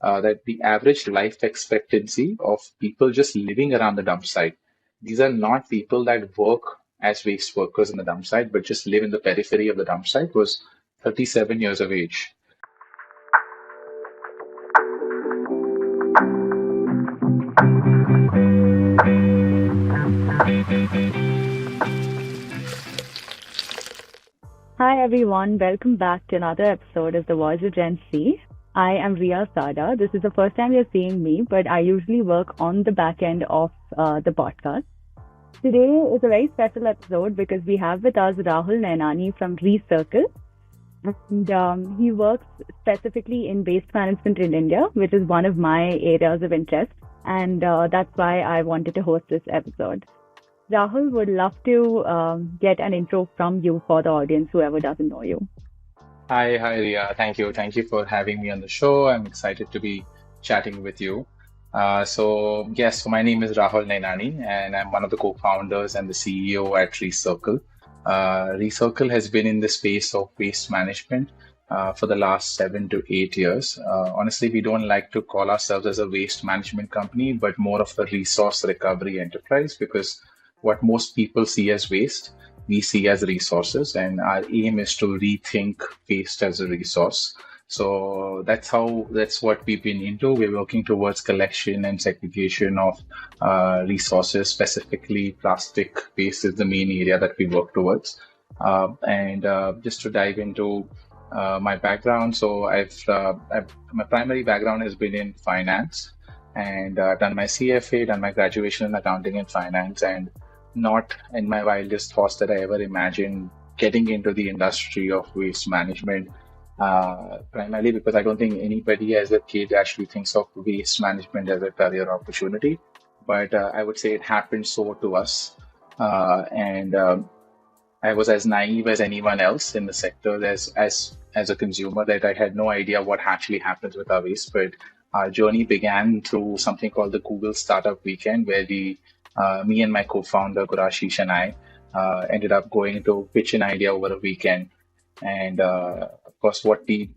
that the average life expectancy of people just living around the dump site, these are not people that work as waste workers in the dump site, but just live in the periphery of the dump site, was 37 years of age. Hi everyone, welcome back to another episode of The Voice of Gen Z. I am Ria Sada. This is the first time you're seeing me, but I usually work on the back end of the podcast. Today is a very special episode because we have with us Rahul Nainani from ReCircle. And he works specifically in waste management in India, which is one of my areas of interest. And that's why I wanted to host this episode. Rahul, would love to get an intro from you for the audience, whoever doesn't know you. Hi, Ria. Thank you for having me on the show. I'm excited to be chatting with you. So my name is Rahul Nainani, and I'm one of the co-founders and the CEO at ReCircle. ReCircle has been in the space of waste management for the last 7 to 8 years. Honestly, we don't like to call ourselves as a waste management company, but more of a resource recovery enterprise, because what most people see as waste, we see as resources, and our aim is to rethink waste as a resource. So that's what we've been into. We're working towards collection and segregation of resources, specifically plastic waste is the main area that we work towards. And just to dive into my background, so my primary background has been in finance, and done my CFA, done my graduation in accounting and finance, and not in my wildest thoughts that I ever imagined getting into the industry of waste management. Primarily because I don't think anybody as a kid actually thinks of waste management as a career opportunity. But I would say it happened so to us. And I was as naive as anyone else in the sector as a consumer, that I had no idea what actually happens with our waste. But our journey began through something called the Google Startup Weekend, where me and my co-founder Gurashish and I ended up going to pitch an idea over a weekend. And of course, what we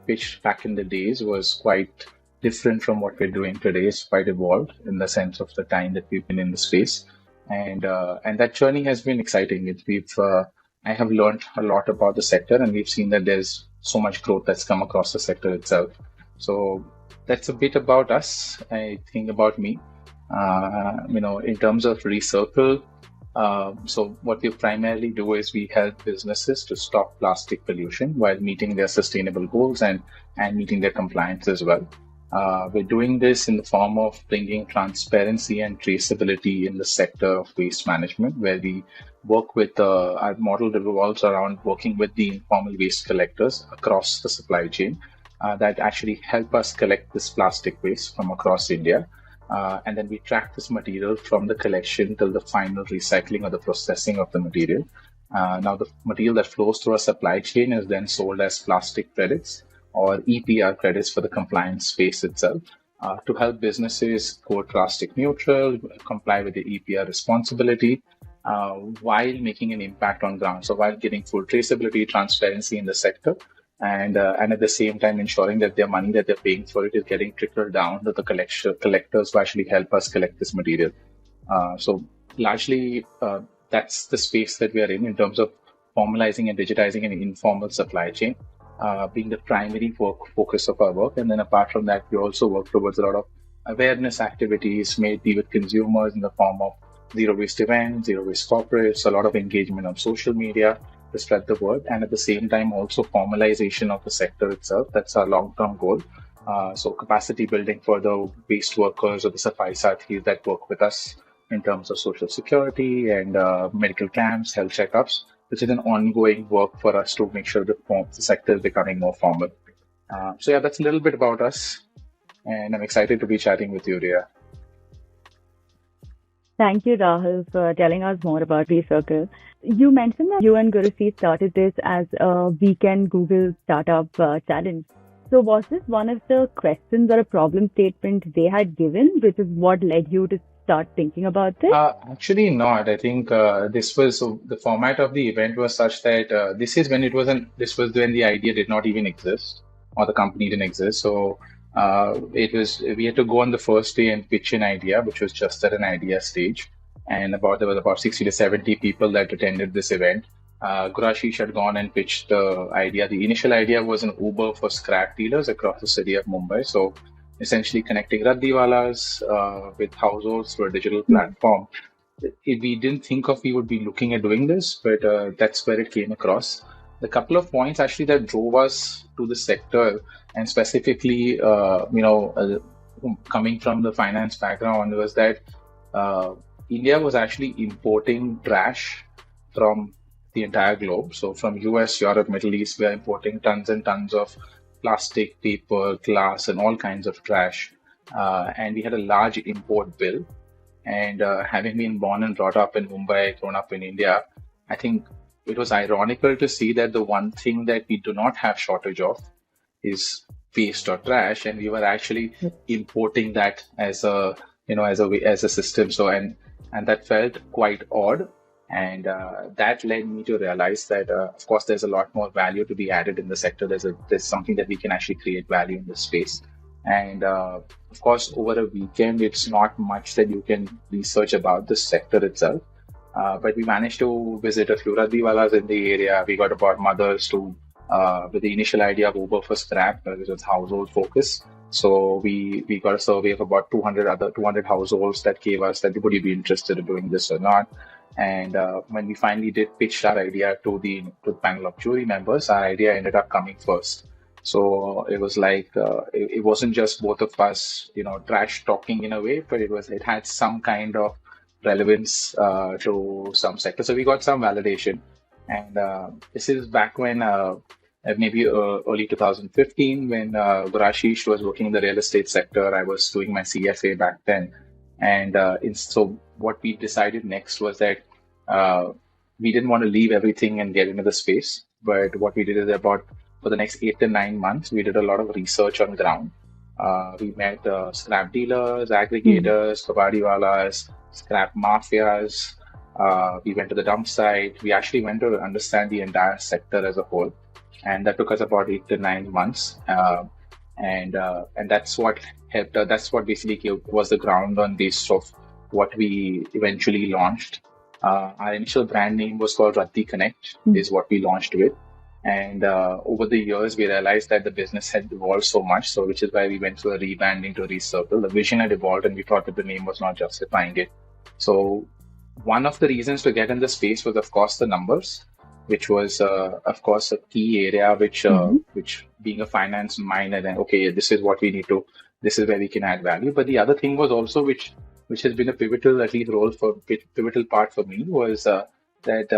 pitched back in the days was quite different from what we're doing today. It's quite evolved in the sense of the time that we've been in the space, and that journey has been exciting. I have learned a lot about the sector, and we've seen that there's so much growth that's come across the sector itself. So that's a bit about us. I think about me. In terms of ReCircle, so what we primarily do is we help businesses to stop plastic pollution while meeting their sustainable goals and meeting their compliance as well. We're doing this in the form of bringing transparency and traceability in the sector of waste management, where we work with our model revolves around working with the informal waste collectors across the supply chain that actually help us collect this plastic waste from across India. And then we track this material from the collection till the final recycling or the processing of the material. Now, the material that flows through our supply chain is then sold as plastic credits or EPR credits for the compliance space itself, to help businesses go plastic neutral, comply with the EPR responsibility, while making an impact on ground. So while getting full traceability, transparency in the sector, and at the same time ensuring that their money that they're paying for it is getting trickled down to the collectors who actually help us collect this material. So largely, that's the space that we are in terms of formalizing and digitizing an informal supply chain, being the primary focus of our work. And then apart from that, we also work towards a lot of awareness activities, maybe with consumers in the form of zero waste events, zero waste corporates, a lot of engagement on social media to spread the word, and at the same time also formalization of the sector itself. That's our long-term goal. So capacity building for the waste workers or the Safai Sathis that work with us in terms of social security and medical camps, health checkups, which is an ongoing work for us to make sure the sector is becoming more formal. That's a little bit about us, and I'm excited to be chatting with you, Ria. Thank you, Rahul, for telling us more about ReCircle. You mentioned that you and Gurusi started this as a weekend Google startup challenge. So was this one of the questions or a problem statement they had given, which is what led you to start thinking about this? Actually, not. I think the format of the event was such that this was when the idea did not even exist or the company didn't exist. So We had to go on the first day and pitch an idea, which was just at an idea stage, and there was about 60 to 70 people that attended this event. Gurashish had gone and pitched the idea. The initial idea was an Uber for scrap dealers across the city of Mumbai. So essentially connecting Raddiwalas with households through a digital platform. We didn't think of we would be looking at doing this, but that's where it came across. The couple of points actually that drove us to the sector, and specifically, coming from the finance background, was that uh, India was actually importing trash from the entire globe. So from US, Europe, Middle East, we are importing tons and tons of plastic, paper, glass, and all kinds of trash. And we had a large import bill. And having been born and brought up in Mumbai, grown up in India, I think it was ironical to see that the one thing that we do not have shortage of is waste or trash, and we were actually importing that as a as a system. So and that felt quite odd, and that led me to realize that of course there's a lot more value to be added in the sector. There's something that we can actually create value in this space, and of course over a weekend it's not much that you can research about the sector itself. But we managed to visit a few Raddiwalas in the area. We got about mothers to with the initial idea of Uber for scrap, which was household focus. So we got a survey of about 200 households that gave us that would you be interested in doing this or not. And when we finally did pitch our idea to the panel of jury members, our idea ended up coming first. So it was like it wasn't just both of us, trash talking in a way, but it had some kind of relevance to some sector. So we got some validation, and this is back when maybe early 2015 when Gurashish was working in the real estate sector. I was doing my CFA back then, and so what we decided next was that uh, we didn't want to leave everything and get into the space. But what we did is about for the next 8 to 9 months, we did a lot of research on ground. We met scrap dealers, Mm. aggregators, kabadiwalas, scrap mafias. We went to the dump site. We actually went to understand the entire sector as a whole, and that took us about 8 to 9 months. And that's what helped. That's what basically was the ground on basis of what we eventually launched. Our initial brand name was called Raddi Connect, Mm. is what we launched with. And over the years, we realized that the business had evolved so much, so which is why we went through a rebranding to ReCircle. The vision had evolved, and we thought that the name was not justifying it. So one of the reasons to get in the space was, of course, the numbers, which was, of course, a key area. Mhm. Which being a finance minor, then okay, this is what we need to, this is where we can add value. But the other thing was also which has been a pivotal, at least pivotal part for me was that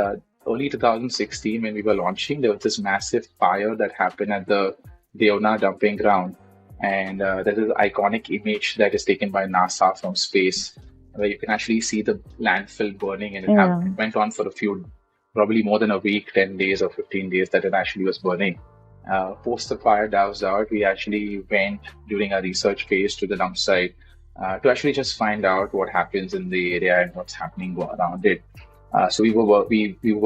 early 2016 when we were launching, there was this massive fire that happened at the Deona dumping ground, and there's this iconic image that is taken by NASA from space, where you can actually see the landfill burning, and Yeah. it went on for a few, probably more than a week, 10 days or 15 days that it actually was burning. Post the fire doused out, we actually went during our research phase to the dump site to actually just find out what happens in the area and what's happening around it. So we were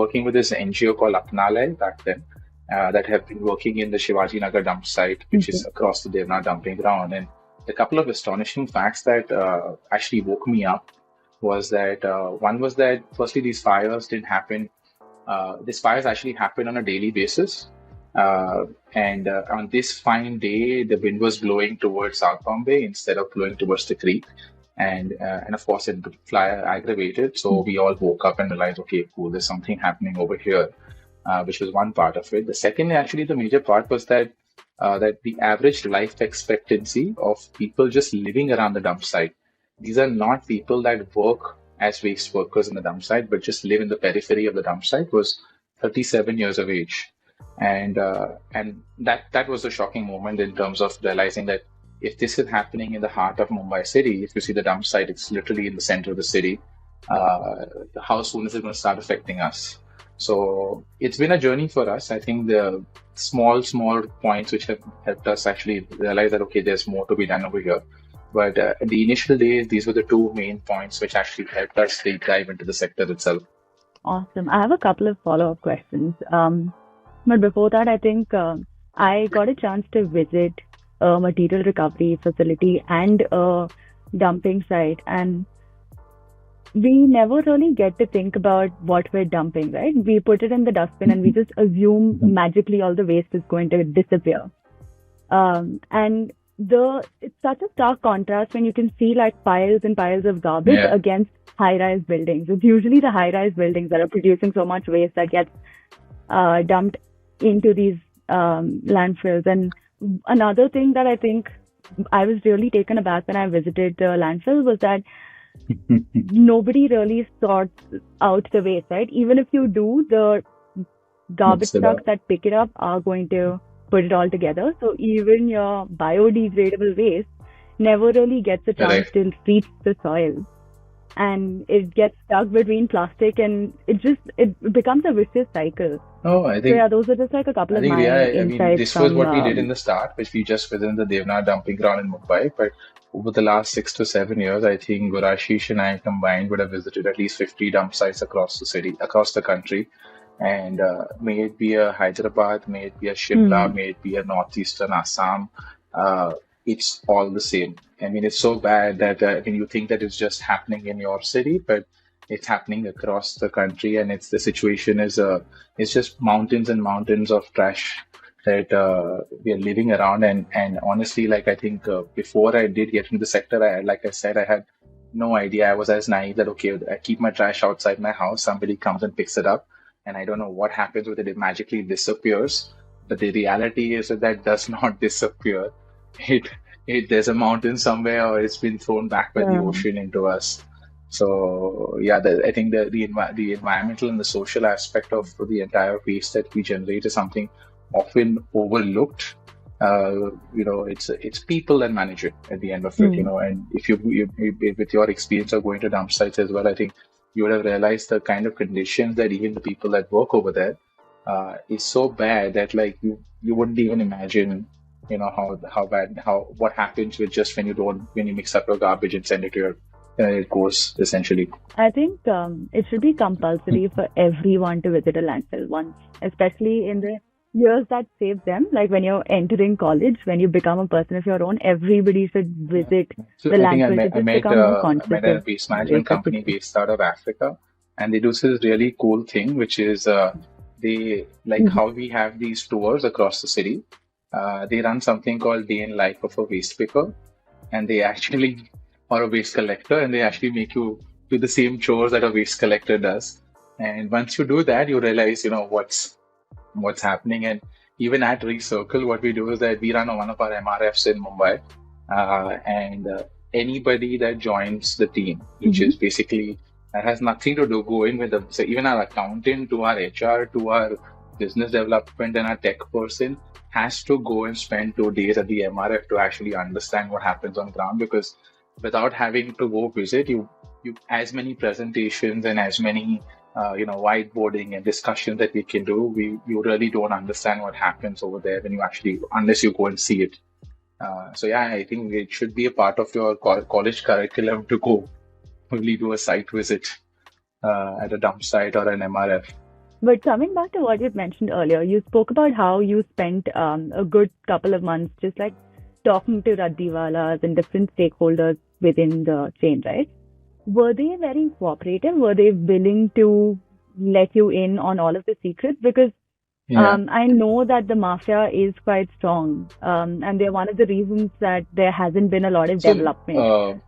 working with this NGO called Apnalay back then that have been working in the Shivaji Nagar dump site, which Mhm. is across the Devna dumping ground. And a couple of astonishing facts that actually woke me up was that one was that firstly these fires didn't happen. These fires actually happen on a daily basis. And on this fine day, the wind was blowing towards South Bombay instead of blowing towards the creek, and of course it fire aggravated. So we all woke up and realized, okay, cool, there's something happening over here, which was one part of it. The second, actually, the major part was that that the average life expectancy of people just living around the dump site. These are not people that work as waste workers in the dump site, but just live in the periphery of the dump site. Was 37 years of age, and that was a shocking moment in terms of realizing that if this is happening in the heart of Mumbai city, if you see the dump site, it's literally in the center of the city. Uh, how soon is it going to start affecting us? So it's been a journey for us. I think the small points which have helped us actually realize that okay, there's more to be done over here. But in the initial days, these were the two main points which actually helped us deep dive into the sector itself. Awesome. I have a couple of follow-up questions. But before that, I think I got a chance to visit a material recovery facility and a dumping site. And we never really get to think about what we're dumping, right? We put it in the dustbin and we just assume magically all the waste is going to disappear. And it's such a stark contrast when you can see like piles and piles of garbage Yeah, against high-rise buildings. It's usually the high-rise buildings that are producing so much waste that gets dumped into these landfills. And another thing that I think I was really taken aback when I visited the landfill was that nobody really sorts out the waste, right? Even if you do, the garbage mix it trucks up. that pick it up are going to put it all together. So even your biodegradable waste never really gets a chance Correct. to reach the soil. And it gets stuck between plastic and it becomes a vicious cycle. Oh, So yeah, those are just like a couple I of think, my yeah, I mean, insights this was from what we did in the start, which we just within the Devna dumping ground in Mumbai. But over the last 6 to 7 years, I think Gurashish and I combined would have visited at least 50 dump sites across the city, across the country. And may it be a Hyderabad, may it be a Shimla, hmm, may it be a northeastern Assam, uh, it's all the same. I mean, it's so bad that I mean, you think that it's just happening in your city, but it's happening across the country, and it's the situation is it's just mountains and mountains of trash that we are living around. And honestly, like I think before I did get into the sector, like I said, I had no idea. I was as naive that okay, I keep my trash outside my house, somebody comes and picks it up, and I don't know what happens with it. It magically disappears. But the reality is that that does not disappear. It there's a mountain somewhere, or it's been thrown back by the yeah. ocean into us. So yeah, I think the environmental and the social aspect of the entire waste that we generate is something often overlooked. It's people that manage it at the end of it. Hmm. And if with your experience of going to dump sites as well, I think you would have realized the kind of conditions that even the people that work over there is so bad that like you wouldn't even imagine how bad how what happens with just when you mix up your garbage and send it to your it goes essentially. I think it should be compulsory for everyone to visit a landfill once, especially in the years that save them. Like when you're entering college, when you become a person of your own, everybody should visit So the I think landfill to just become more I conscious met a of waste the management waste that we company do. based out of Africa, and they do this really cool thing, which is they like Mhm. how we have these tours across the city. They run something called Day in Life of a Waste Picker, and they actually or a waste collector, and they actually make you do the same chores that a waste collector does. And once you do that, you realize what's happening. And even at ReCircle, what we do is that we run one of our MRFs in Mumbai, and anybody that joins the team, which Mhm. is basically that has nothing to do going with the so even our accountant to our HR to our business development and our tech person has to go and spend 2 days at the MRF to actually understand what happens on ground, because without having to go visit you as many presentations and as many whiteboarding and discussion that we can do, you really don't understand what happens over there when you actually unless you go and see it. So yeah, I think it should be a part of your college curriculum to go really do a site visit at a dump site or an MRF. But coming back to what you mentioned earlier, you spoke about how you spent a good couple of months just like talking to Raddiwalas and different stakeholders within the chain, right? Were they very cooperative? Were they willing to let you in on all of the secrets? Because Yeah. I know that the mafia is quite strong, and they're one of the reasons that there hasn't been a lot of So, development.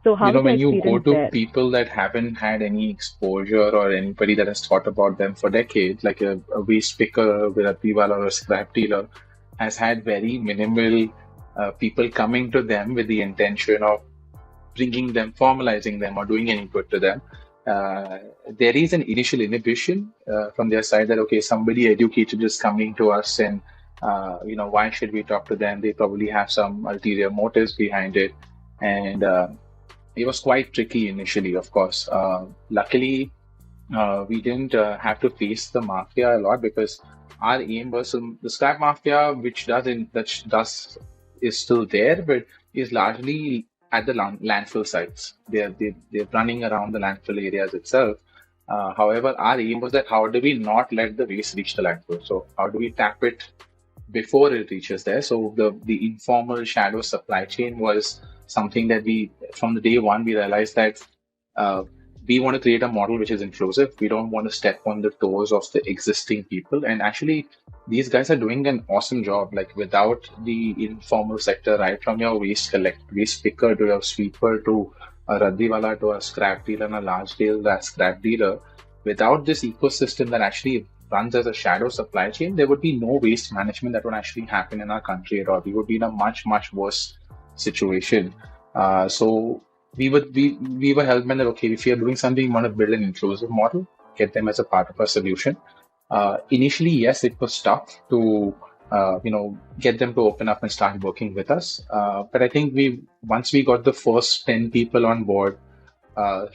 So, how was your when you go experience to there? people that haven't had any exposure or anybody that has thought about them for decades, like a waste picker with a piwala or a scrap dealer, has had very minimal people coming to them with the intention of bringing them, formalizing them, or doing any good to them. Uh, there is an initial inhibition from their side that okay, somebody educated is coming to us, and why should we talk to them? They probably have some ulterior motives behind it, and it was quite tricky initially. Of course, luckily we didn't have to face the mafia a lot because our aim was the scrap mafia, which does is still there, but is largely at the landfill sites. They're running around the landfill areas itself. However, our aim was that how do we not let the waste reach the landfill? So how do we tap it before it reaches there. So the informal shadow supply chain was something that we, from the day one, we realized that uh, we want to create a model which is inclusive. We don't want to step on the toes of the existing people. And actually, these guys are doing an awesome job. Like without the informal sector, right from your waste picker to your sweeper to a raddiwala to a scrap dealer and a large scale scrap dealer, without this ecosystem that actually runs as a shadow supply chain, there would be no waste management that would actually happen in our country at all. We would be in a much, much worse situation. So we were held that okay, if you're doing something, you want to build an inclusive model, get them as a part of our solution. Initially, yes, it was tough to get them to open up and start working with us. But I think we once we got the first 10 people on board,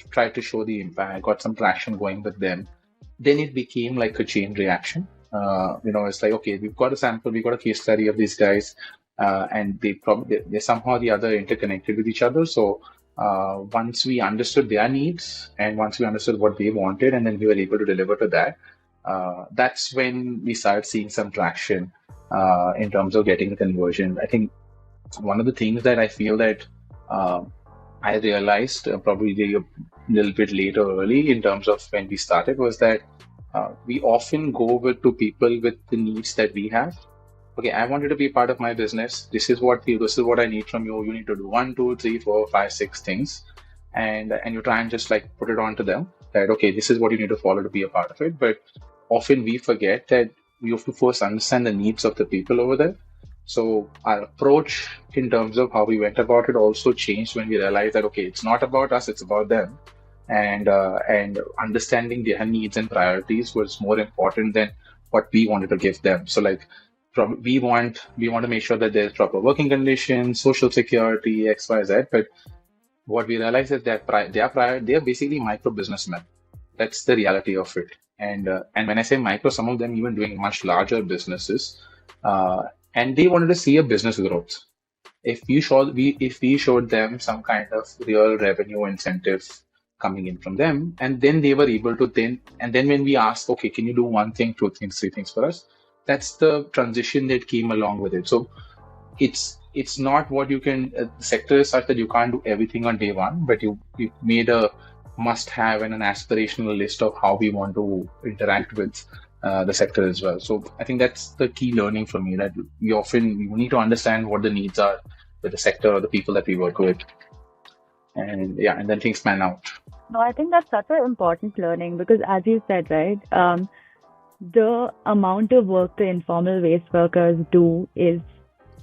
tried to show the impact, got some traction going with them, then it became like a chain reaction. It's like, okay, we've got a sample, we've got a case study of these guys, and they're somehow or the other interconnected with each other. So once we understood their needs and once we understood what they wanted, and then we were able to deliver to that, that's when we started seeing some traction in terms of getting the conversion. I think one of the things that I feel that uh, I realized probably a little bit later early in terms of when we started was that we often go with to people with the needs that we have. Okay, I wanted to be part of my business. This is what I need from you. You need to do one, two, three, four, five, six things, and you try and just like put it on to them that okay, this is what you need to follow to be a part of it. But often we forget that we have to first understand the needs of the people over there. So our approach in terms of how we went about it also changed when we realized that okay, it's not about us, it's about them, and understanding their needs and priorities was more important than what we wanted to give them. So like we want to make sure that there's proper working conditions, social security, X, Y, Z. But what we realize is that they are basically micro businessmen. That's the reality of it. And when I say micro, some of them even doing much larger businesses, uh, and they wanted to see a business growth. If we showed them some kind of real revenue incentive coming in from them, and then they were able to then when we asked, okay, can you do one thing, two things, three things for us? That's the transition that came along with it. So it's not what you can. The sector is such that you can't do everything on day one, but you made a must have and an aspirational list of how we want to interact with the sector as well. So I think that's the key learning for me, that we need to understand what the needs are with the sector or the people that we work with, and yeah, and then things pan out. No, I think that's such an important learning because, as you said, right, the amount of work the informal waste workers do is,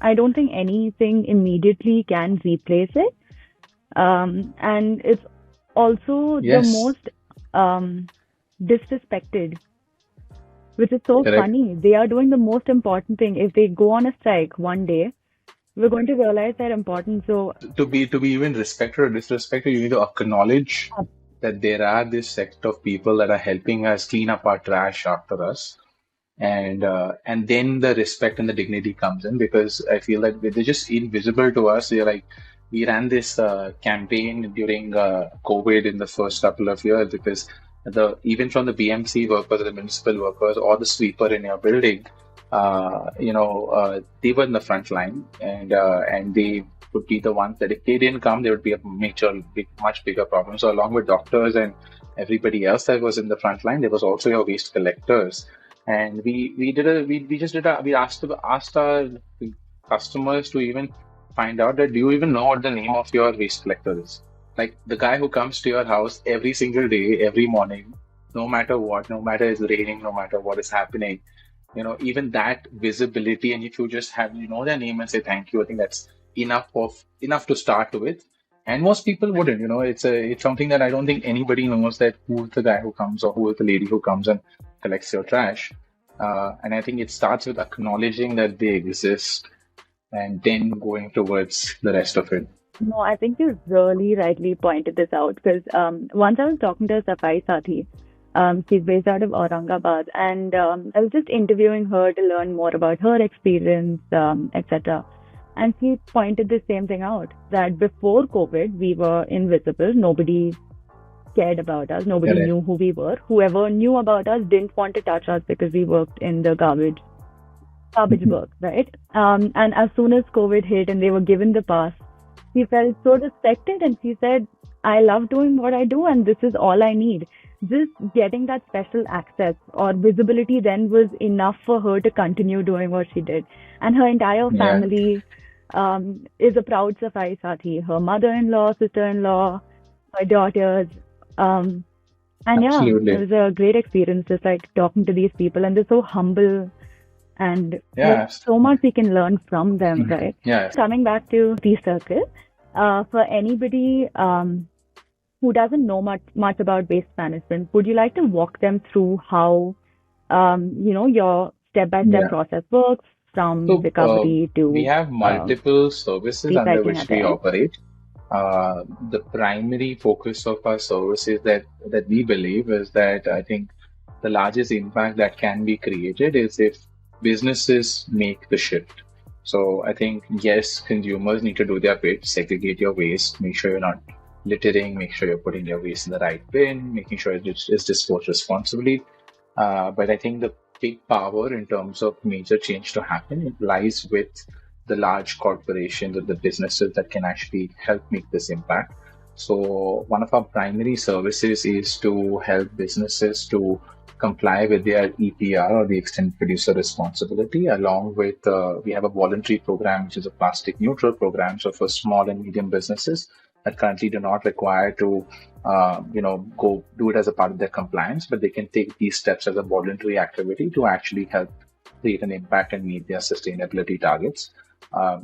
I don't think anything immediately can replace it. And it's also the Yes, most disrespected, which is so correct. funny. They are doing the most important thing. If they go on a strike one day, we're going to realize their importance. So, To be even respected or disrespected, you need to acknowledge uh, that there are this sect of people that are helping us clean up our trash after us, and then the respect and the dignity comes in, because I feel like they're just invisible to us. They're like, we ran this campaign during COVID in the first couple of years, because the even from the BMC workers, the municipal workers, or the sweeper in your building, they were in the front line, and they would be the ones that if they didn't come, there would be a much bigger problem. So along with doctors and everybody else that was in the front line, there was also your waste collectors, and we asked our customers to even find out that do you even know what the name of your waste collector is? Like the guy who comes to your house every single day, every morning, no matter what, no matter it's raining, no matter what is happening, even that visibility, and if you just have their name and say thank you, I think that's enough to start with. And most people wouldn't, it's something that I don't think anybody knows, that who's the guy who comes or who is the lady who comes and collects your trash. And I think it starts with acknowledging that they exist and then going towards the rest of it. no, I think you really rightly pointed this out because once I was talking to a Safai Sathi. She's based out of Aurangabad, and I was just interviewing her to learn more about her experience, etc. And she pointed the same thing out that before COVID, we were invisible. Nobody cared about us. Nobody Correct. knew who we were. Whoever knew about us didn't want to touch us because we worked in the garbage garbage work, right? And as soon as COVID hit and they were given the pass, she felt so respected and she said, I love doing what I do and this is all I need. Just getting that special access or visibility then was enough for her to continue doing what she did. And her entire Yeah, family is a proud Safai Sathi. Her mother-in-law, sister-in-law, her daughters. Um, and yeah, it absolutely. was a great experience just like talking to these people and they're so humble and there's Yeah, so much we can learn from them, right? yeah. Coming back to ReCircle, for anybody who doesn't know much about waste management, would you like to walk them through how your step-by-step Yeah. process works from So recovery we to have um, multiple services under recycling at which the we end? operate. The primary focus of our services that we believe is that I think the largest impact that can be created is if businesses make the shift. So I think yes, consumers need to do their bit, segregate your waste, make sure you're not littering, make sure you're putting your waste in the right bin, making sure it is disposed responsibly. But I think the big power in terms of major change to happen, it lies with the large corporations or the businesses that can actually help make this impact. So one of our primary services is to help businesses to comply with their EPR or the extended producer responsibility, along with we have a voluntary program which is a plastic neutral program. So for small and medium businesses that currently do not require to go do it as a part of their compliance, but they can take these steps as a voluntary activity to actually help create an impact and meet their sustainability targets.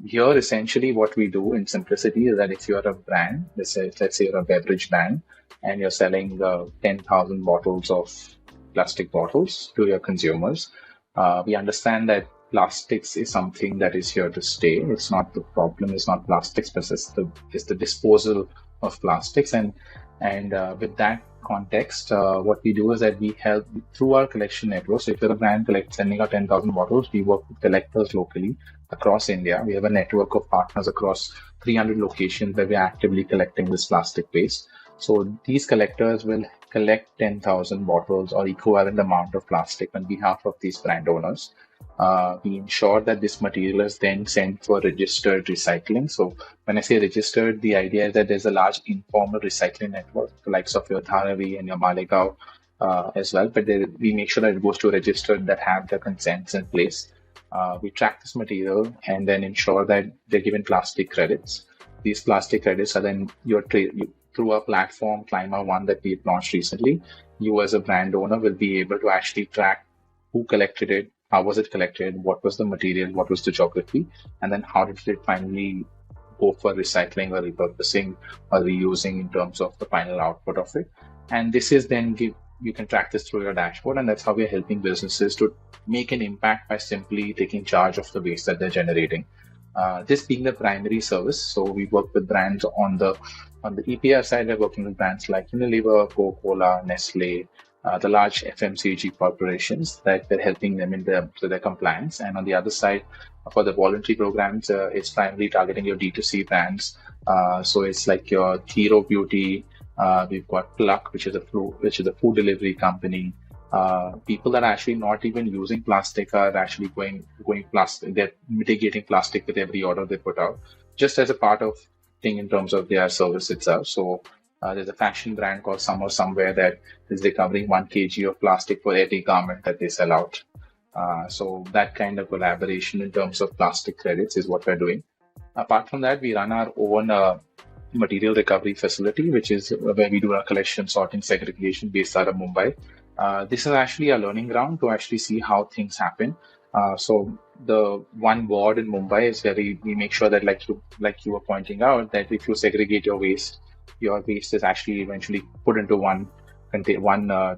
Here, essentially, what we do in simplicity is that if you're a brand, let's say you're a beverage brand, and you're selling 10,000 bottles of plastic bottles to your consumers, we understand that plastics is something that is here to stay. It's not the problem. It's not plastics, but it's the disposal of plastics. And with that context, what we do is that we help through our collection network. So if you're a brand sending out 10,000 bottles, we work with collectors locally across India. We have a network of partners across 300 locations where we're actively collecting this plastic waste. So these collectors will collect 10,000 bottles or equivalent amount of plastic on behalf of these brand owners. We ensure that this material is then sent for registered recycling. So when I say registered, the idea is that there's a large informal recycling network, the likes of your Dharavi and your Malegaon as well. But we make sure that it goes to registered that have their consents in place. We track this material and then ensure that they're given plastic credits. These plastic credits are then through our platform, Clima One, that we've launched recently. You as a brand owner will be able to actually track who collected it, how was it collected, what was the material, what was the geography, and then how did it finally go for recycling or repurposing or reusing in terms of the final output of it. And this is then you can track this through your dashboard, and that's how we're helping businesses to make an impact by simply taking charge of the waste that they're generating. This being the primary service, so we work with brands on the EPR side. We're working with brands like Unilever, Coca-Cola, Nestle, the large FMCG corporations that we're helping them in their compliance. And on the other side, for the voluntary programs, it's primarily targeting your D2C brands. So it's like your Hero Beauty. We've got Pluck, which is a food delivery company. People that are actually not even using plastic are actually going plastic. They're mitigating plastic with every order they put out, just as a part of thing in terms of their service itself. So there's a fashion brand called Summer Somewhere that is recovering 1 kg of plastic for every garment that they sell out. So that kind of collaboration in terms of plastic credits is what we're doing. Apart from that, we run our own material recovery facility, which is where we do our collection, sorting, segregation based out of Mumbai. This is actually a learning ground to actually see how things happen. So the one ward in Mumbai is where we make sure that, like you were pointing out, that if you segregate your waste is actually eventually put into one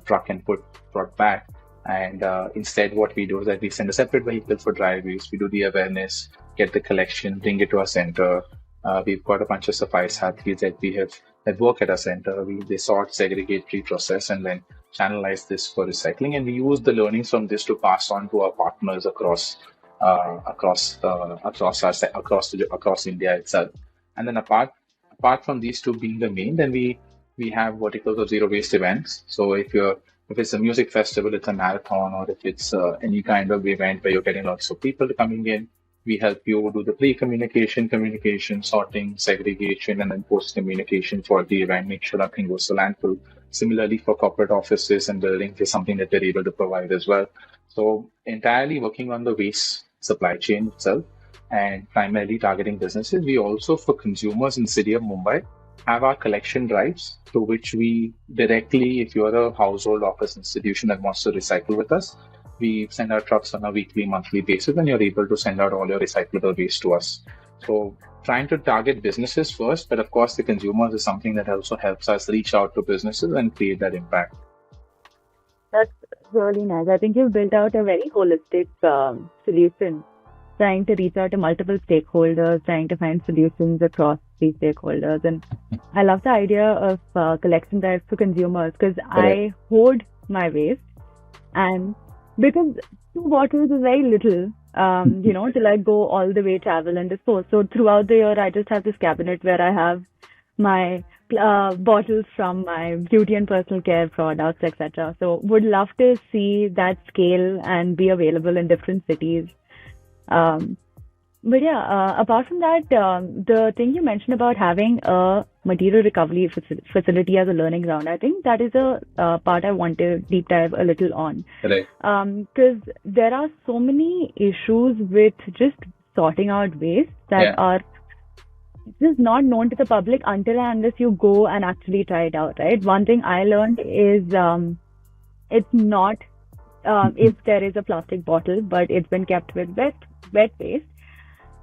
truck and brought back. And instead, what we do is that we send a separate vehicle for dry waste. We do the awareness, get the collection, bring it to our center. We've got a bunch of Safai Sathis that work at our center. They sort, segregate, pre-process, and then channelize this for recycling. And we use the learnings from this to pass on to our partners across India itself. And then apart from these two being the main, then we have verticals of zero waste events. So if you're if it's a music festival, it's a marathon, or if it's any kind of event where you're getting lots of people coming in, we help you do the pre-communication, communication, sorting, segregation, and then post-communication for the event. Make sure nothing goes to landfill. Similarly, for corporate offices and buildings is something that we're able to provide as well. So entirely working on the waste supply chain itself and primarily targeting businesses. We also, for consumers in the city of Mumbai, have our collection drives through which we directly, if you're a household office institution that wants to recycle with us, we send our trucks on a weekly, monthly basis, and you're able to send out all your recyclable waste to us. So trying to target businesses first, but of course the consumers is something that also helps us reach out to businesses and create that impact. That's really nice. I think you've built out a very holistic solution, trying to reach out to multiple stakeholders, trying to find solutions across these stakeholders. And I love the idea of collection drives for consumers because Correct. I hoard my waste, and because two bottles is very little, to like go all the way travel and dispose. So throughout the year, I just have this cabinet where I have my bottles from my beauty and personal care products, etc. So would love to see that scale and be available in different cities. Um, but yeah, apart from that, the thing you mentioned about having a material recovery facility as a learning ground, I think that is a part I want to deep dive a little on. Correct. Because there are so many issues with just sorting out waste that Yeah. are just not known to the public until and unless you go and actually try it out, right? One thing I learned is it's not if there is a plastic bottle, but it's been kept with wet waste,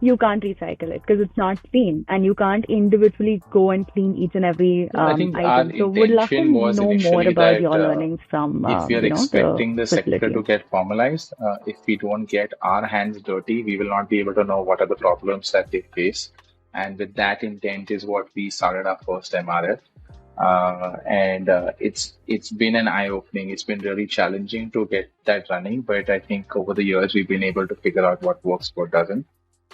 you can't recycle it because it's not clean, and you can't individually go and clean each and every I think our item. So would love to intention was know more initially about that your learnings from if we are the expecting the sector to facility. get formalized, if we don't get our hands dirty, we will not be able to know what are the problems that they face. And with that intent is what we started our first MRF. And it's been an eye-opening. It's been really challenging to get that running, but I think over the years we've been able to figure out what works, what doesn't.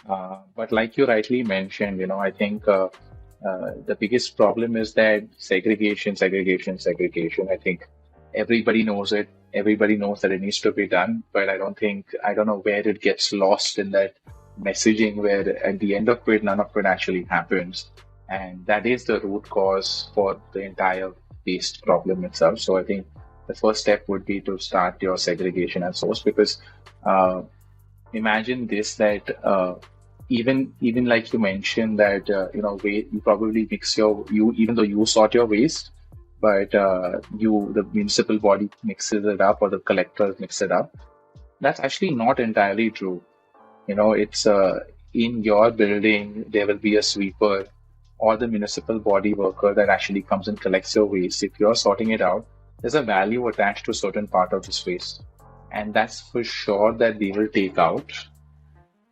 But like you rightly mentioned, I think the biggest problem is that segregation, segregation, segregation. I think everybody knows it. Everybody knows that it needs to be done, but I don't know where it gets lost in that messaging where at the end of it, none of it actually happens. And that is the root cause for the entire waste problem itself. So I think the first step would be to start your segregation at source because uh, imagine this that even like you mentioned that you probably mix you even though you sort your waste, but the municipal body mixes it up or the collectors mix it up. That's actually not entirely true. It's in your building there will be a sweeper or the municipal body worker that actually comes and collects your waste. If you're sorting it out, there's a value attached to a certain part of this waste, and that's for sure that they will take out.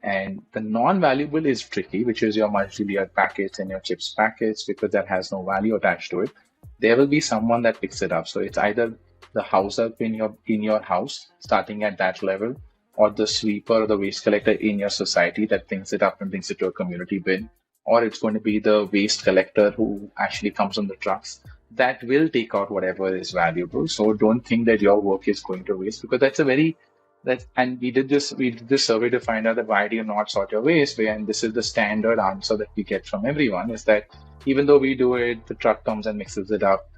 And the non-valuable is tricky, which is your multi-layer packets and your chips packets, because that has no value attached to it. There will be someone that picks it up. So it's either the house up in your house, starting at that level, or the sweeper or the waste collector in your society that picks it up and brings it to a community bin, or it's going to be the waste collector who actually comes on the trucks that will take out whatever is valuable. So don't think that your work is going to waste because that's a very that and we did this survey to find out that why do you not sort your waste, and this is the standard answer that we get from everyone is that even though we do it, the truck comes and mixes it up.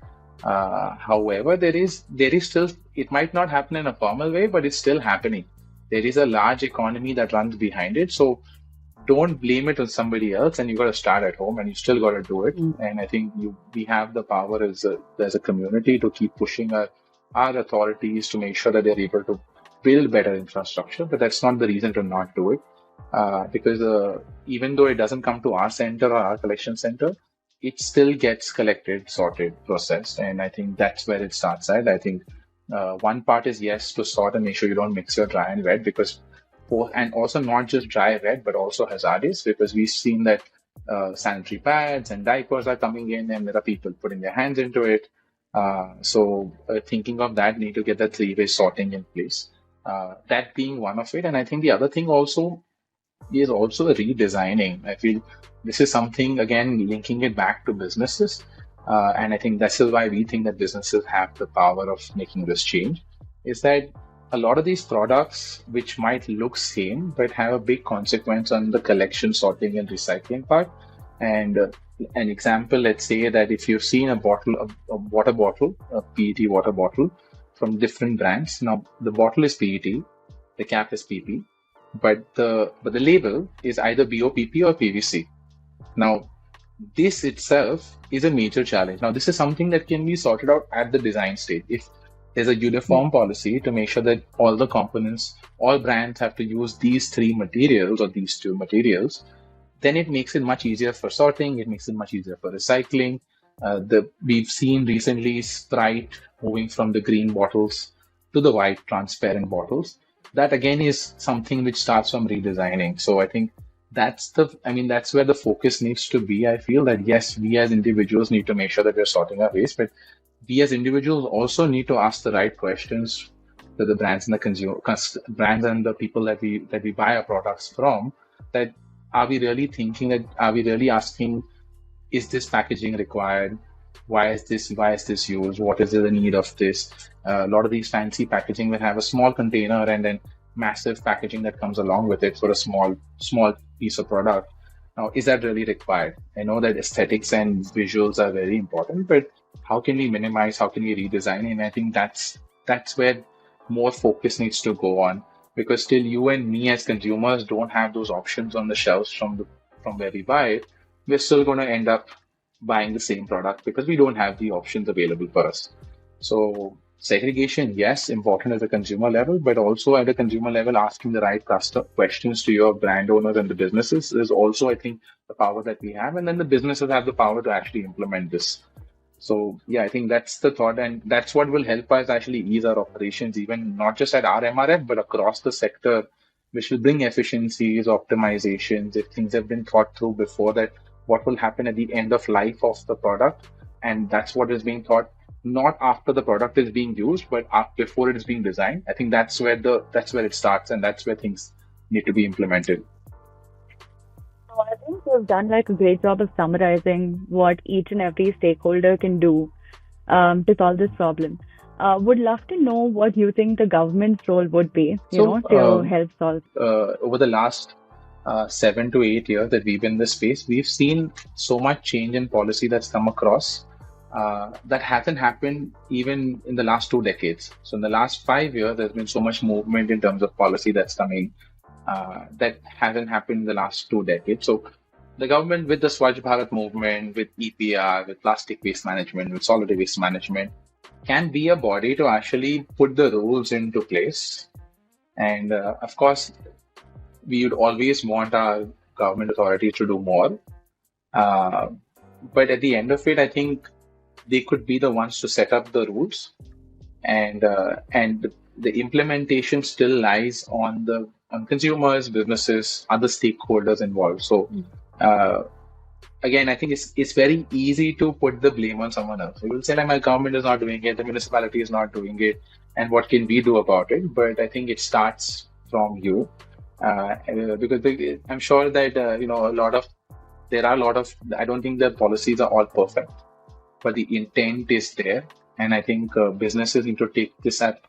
However, there is still, it might not happen in a formal way, but it's still happening. There is a large economy that runs behind it. So don't blame it on somebody else, and you got to start at home and you still got to do it. Mm. And I think we have the power as a community to keep pushing our authorities to make sure that they're able to build better infrastructure, but that's not the reason to not do it. Because even though it doesn't come to our center or our collection center, it still gets collected, sorted, processed, and I think that's where it starts at. I think one part is yes to sort and make sure you don't mix your dry and wet because and also not just dry wet but also hazardous because we've seen that sanitary pads and diapers are coming in and there are people putting their hands into it. So thinking of that, need to get the three-way sorting in place. That being one of it, and I think the other thing also is also redesigning. I feel this is something again linking it back to businesses. and I think this is why we think that businesses have the power of making this change, is that a lot of these products which might look same but have a big consequence on the collection, sorting, and recycling part. And an example, let's say that if you've seen a water bottle, a PET water bottle from different brands. Now the bottle is PET, the cap is PP, but the label is either BOPP or PVC. Now this itself is a major challenge. Now, this is something that can be sorted out at the design stage. If there's a uniform policy to make sure that all the components, all brands have to use these three materials or these two materials, then it makes it much easier for sorting. It makes it much easier for recycling. We've seen recently Sprite moving from the green bottles to the white transparent bottles. That again is something which starts from redesigning. So I think that's where the focus needs to be. I feel that yes, we as individuals need to make sure that we're sorting our waste, but we as individuals also need to ask the right questions to the brands and the brands and the people that we buy our products from. That are we really thinking that? Are we really asking? Is this packaging required? Why is this used? What is the need of this? A lot of these fancy packaging will have a small container and then massive packaging that comes along with it for a small piece of product. Now, is that really required? I know that aesthetics and visuals are very important, but how can we minimize? How can we redesign? And I think that's where more focus needs to go on, because still you and me as consumers don't have those options on the shelves from where we buy it. We're still going to end up buying the same product because we don't have the options available for us. So segregation, yes, important at the consumer level, but also at the consumer level, asking the right questions to your brand owners and the businesses is also, I think, the power that we have. And then the businesses have the power to actually implement this. So yeah, I think that's the thought, and that's what will help us actually ease our operations, even not just at our MRF, but across the sector, which will bring efficiencies, optimizations. If things have been thought through before, that what will happen at the end of life of the product, and that's what is being thought not after the product is being used, but before it is being designed. I think that's where it starts, and that's where things need to be implemented. So I think you've done like a great job of summarizing what each and every stakeholder can do to solve this problem. Would love to know what you think the government's role would be, to help solve. Over the last 7 to 8 years that we've been in this space, we've seen so much change in policy that's come across that hasn't happened even in the last 2 decades. So in the last 5 years, there's been so much movement in terms of policy that's coming that hasn't happened in the last 2 decades. So the government, with the Swachh Bharat movement, with EPR, with plastic waste management, with solid waste management, can be a body to actually put the rules into place. And of course, we would always want our government authorities to do more. But at the end of it, I think they could be the ones to set up the rules, and the implementation still lies on consumers, businesses, other stakeholders involved. So again, I think it's very easy to put the blame on someone else. You will say, like, my government is not doing it, the municipality is not doing it, and what can we do about it? But I think it starts from you, because I'm sure that there are a lot of. I don't think the policies are all perfect, but the intent is there, and I think businesses need to take this up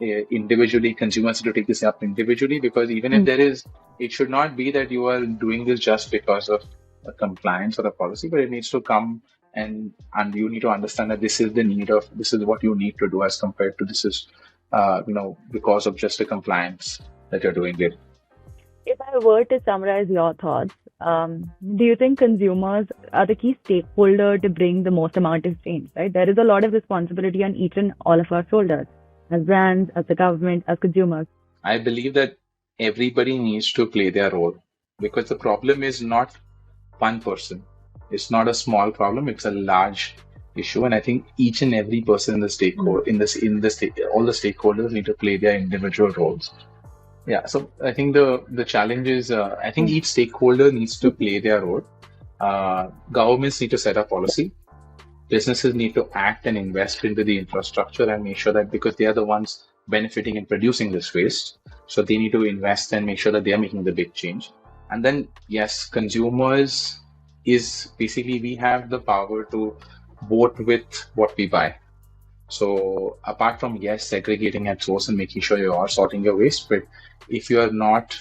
individually. Consumers need to take this up individually, because even if there is, it should not be that you are doing this just because of a compliance or a policy, but it needs to come and you need to understand that this is what you need to do, as compared to this is because of just a compliance that you're doing it. If I were to summarize your thoughts, do you think consumers are the key stakeholder to bring the most amount of change, right? There is a lot of responsibility on each and all of our shoulders, as brands, as the government, as consumers. I believe that everybody needs to play their role, because the problem is not one person. It's not a small problem. It's a large issue, and I think each and every person in the all the stakeholders need to play their individual roles. Yeah, so I think the challenge is, I think each stakeholder needs to play their role. Governments need to set up policy. Businesses need to act and invest into the infrastructure and make sure that, because they are the ones benefiting and producing this waste, so they need to invest and make sure that they are making the big change. And then, yes, consumers is basically, we have the power to vote with what we buy. So apart from, yes, segregating at source and making sure you are sorting your waste, but if you are not,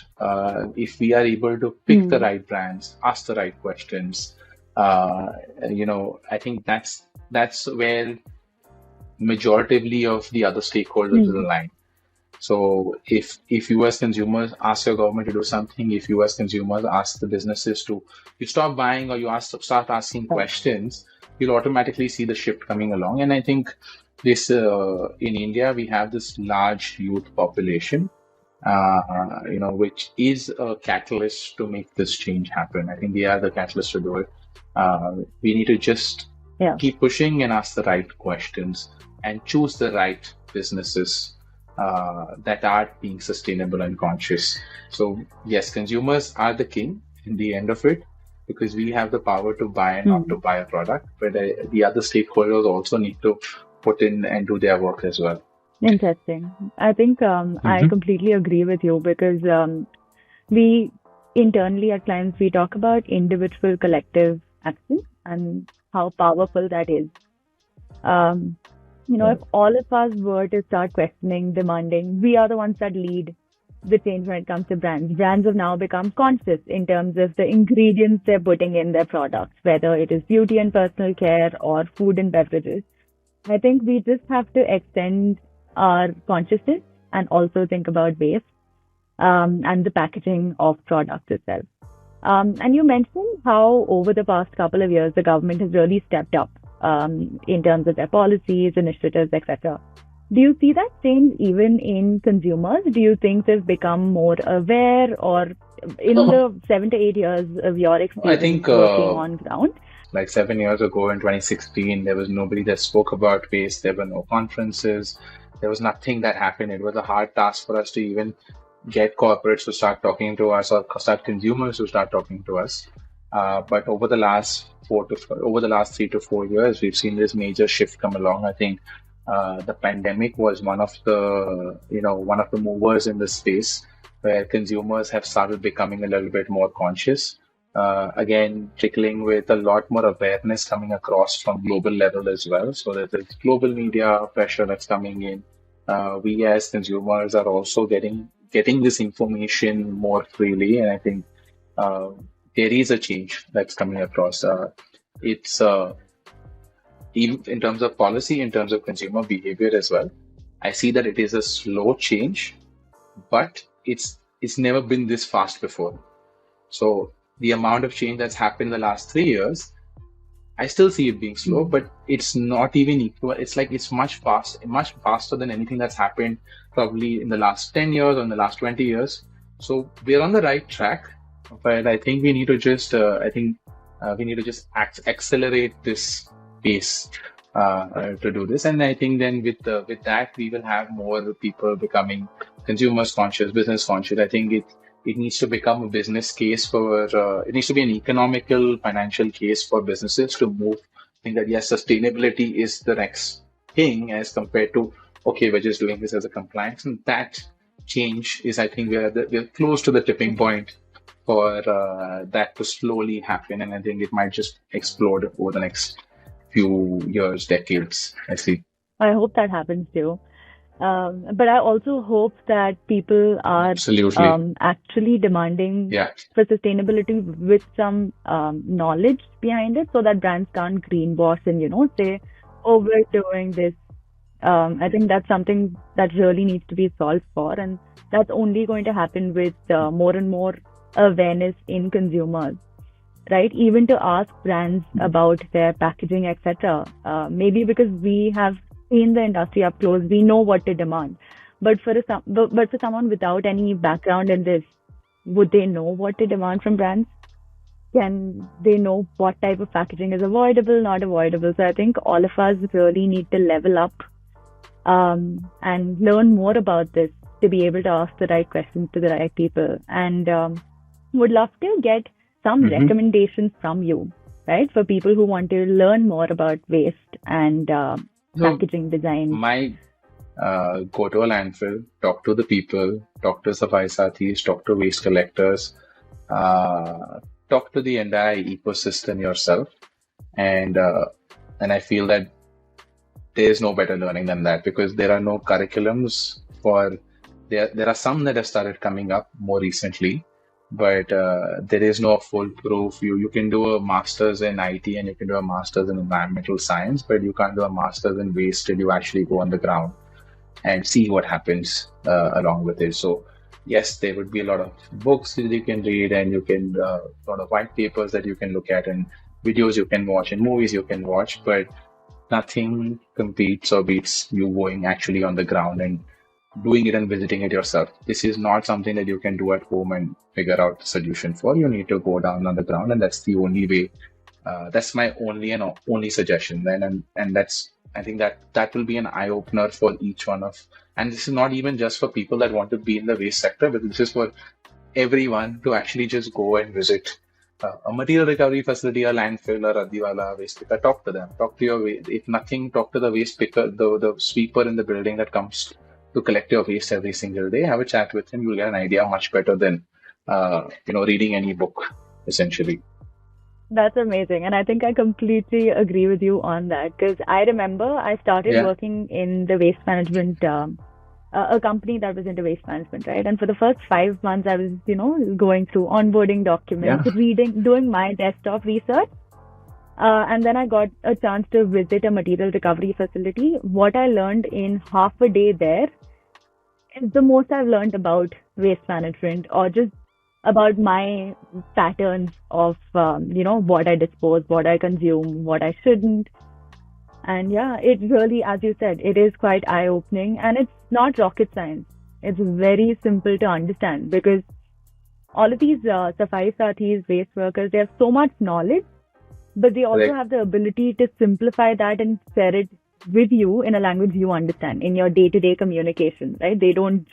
if we are able to pick the Hmm. right brands, ask the right questions, uh, I think that's where majoritively of the other stakeholders will Hmm. align. So if you as consumers ask your government to do something, if you as consumers ask the businesses to you stop buying or you start asking Right. questions, you'll automatically see the shift coming along. And I think this in India we have this large youth population, which is a catalyst to make this change happen. I think they are the catalyst to do it. We need to just Yeah. keep pushing and ask the right questions and choose the right businesses that are being sustainable and conscious. So, yes, consumers are the king in the end of it because we have the power to buy and not to Hmm. buy a product, but the other stakeholders also need to put in and do their work as well. Interesting. I think I Mm-hmm. completely agree with you because we internally at Climes we talk about individual collective action and how powerful that is. Um, if all of us were to start questioning, demanding, we are the ones that lead the change when it comes to brands. Brands have now become conscious in terms of the ingredients they're putting in their products, whether it is beauty and personal care or food and beverages. I think we just have to extend our consciousness and also think about waste and the packaging of products itself. And you mentioned how over the past couple of years, the government has really stepped up in terms of their policies, initiatives, etc. Do you see that change even in consumers? Do you think they've become more aware, or in the 7 to 8 years of your I experience think working on ground? like 7 years ago in 2016, there was nobody that spoke about waste. There were no conferences. There was nothing that happened. It was a hard task for us to even get corporates to start talking to us or start consumers to start talking to us. But over the last 3 to 4 years, we've seen this major shift come along. I think the pandemic was one of the movers in this space where consumers have started becoming a little bit more conscious. Again, trickling with a lot more awareness coming across from global level as well. So that there's global media pressure that's coming in. We as consumers are also getting this information more freely, and I think uh, there is a change that's coming across. It's even in terms of policy, in terms of consumer behavior as well. I see that it is a slow change, but it's never been this fast before. So the amount of change that's happened in the last 3 years, I still see it being slow, Hmm. but it's not even equal. It's like it's much faster than anything that's happened probably in the last 10 years or in the last 20 years. So we're on the right track, but I think we need to just accelerate this pace to do this. And I think then with that, we will have more people becoming consumers conscious, business conscious. I think it needs to become a business case it needs to be an economical financial case for businesses to move. I think that yes, sustainability is the next thing as compared to okay, we're just doing this as a compliance, and that change is, I think, we're close to the tipping point for that to slowly happen, and I think it might just explode over the next few years, decades. I see. I hope that happens too. But I also hope that people are Absolutely. actually demanding Yeah. for sustainability with some knowledge behind it so that brands can't greenwash and, say, oh, we're doing this. I think that's something that really needs to be solved for. And that's only going to happen with more and more awareness in consumers, right? Even to ask brands about their packaging, etc. Maybe because we have seen the industry up close, we know what to demand. But for someone without any background in this, would they know what to demand from brands? Can they know what type of packaging is avoidable, not avoidable? So I think all of us really need to level up and learn more about this to be able to ask the right questions to the right people. And would love to get some Hmm. recommendations from you, right, for people who want to learn more about waste and So packaging design. my go to a landfill, talk to the people, talk to Safai Sathis, talk to waste collectors, uh, talk to the entire ecosystem yourself, and And I feel that there is no better learning than that because there are no curriculums for there are some that have started coming up more recently, but there is no foolproof. You can do a master's in IT and you can do a master's in environmental science, but you can't do a master's in waste till you actually go on the ground and see what happens along with it. So yes, there would be a lot of books that you can read, and you can a lot of white papers that you can look at, and videos you can watch, and movies you can watch, but nothing competes or beats you going actually on the ground and doing it and visiting it yourself. This is not something that you can do at home and figure out the solution for. You need to go down on the ground, and that's the only way. That's my only and only suggestion. Then, and that's I think that will be an eye opener for each one of. And this is not even just for people that want to be in the waste sector, but this is for everyone to actually just go and visit a material recovery facility, a landfill, a Radiwala, waste picker. Talk to them. Talk to your if nothing, talk to the waste picker, the sweeper in the building that comes to collect your waste every single day. Have a chat with him. You'll get an idea much better than reading any book, essentially. That's amazing. And I think I completely agree with you on that because I remember I started Yeah, working in the waste management, a company that was into waste management, right? And for the first 5 months, I was, going through onboarding yeah, documents, reading, doing my desktop research. And then I got a chance to visit a material recovery facility. What I learned in half a day there is the most I've learned about waste management or just about my patterns of, what I dispose, what I consume, what I shouldn't. And yeah, it really, as you said, it is quite eye-opening and it's not rocket science. It's very simple to understand because all of these Safai Sathis, waste workers, they have so much knowledge, but they also correct. have the ability to simplify that and share it with you in a language you understand in your day-to-day communication, right? They don't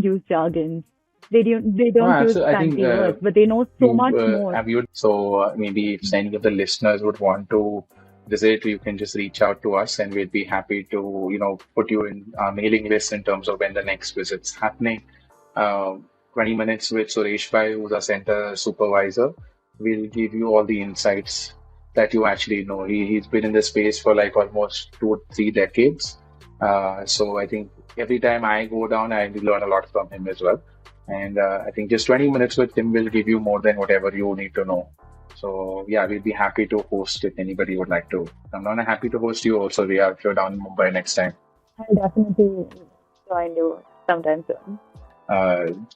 use jargons. They No, don't use absolutely. I think fancy words, but they know so you much more. have you. So maybe if any of the listeners would want to visit, you can just reach out to us, and we'd be happy to put you in our mailing list in terms of when the next visit's happening. 20 minutes with Suresh Bhai, who's our center supervisor, will give you all the insights that you actually know. He's been in this space for like almost 2 3 decades. So I think every time I go down, I learn a lot from him as well. And I think just 20 minutes with him will give you more than whatever you need to know. So yeah, we'd be happy to host if anybody would like to. I'm not happy to host you also, Ria, if you're down in Mumbai next time. I'll definitely join you sometime soon.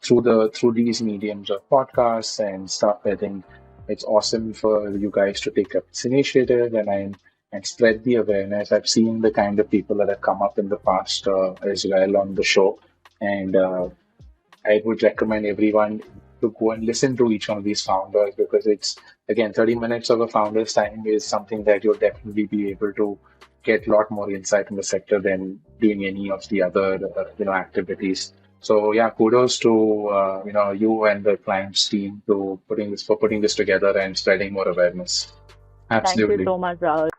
Through these mediums of podcasts and stuff, I think it's awesome for you guys to take up this initiative and spread the awareness. I've seen the kind of people that have come up in the past as well on the show, and I would recommend everyone to go and listen to each one of these founders because it's again 30 minutes of a founder's time is something that you'll definitely be able to get a lot more insight in the sector than doing any of the other activities. So yeah, kudos to you and the Climes team to putting this together and spreading more awareness. Thank you Absolutely. so much, Rahul.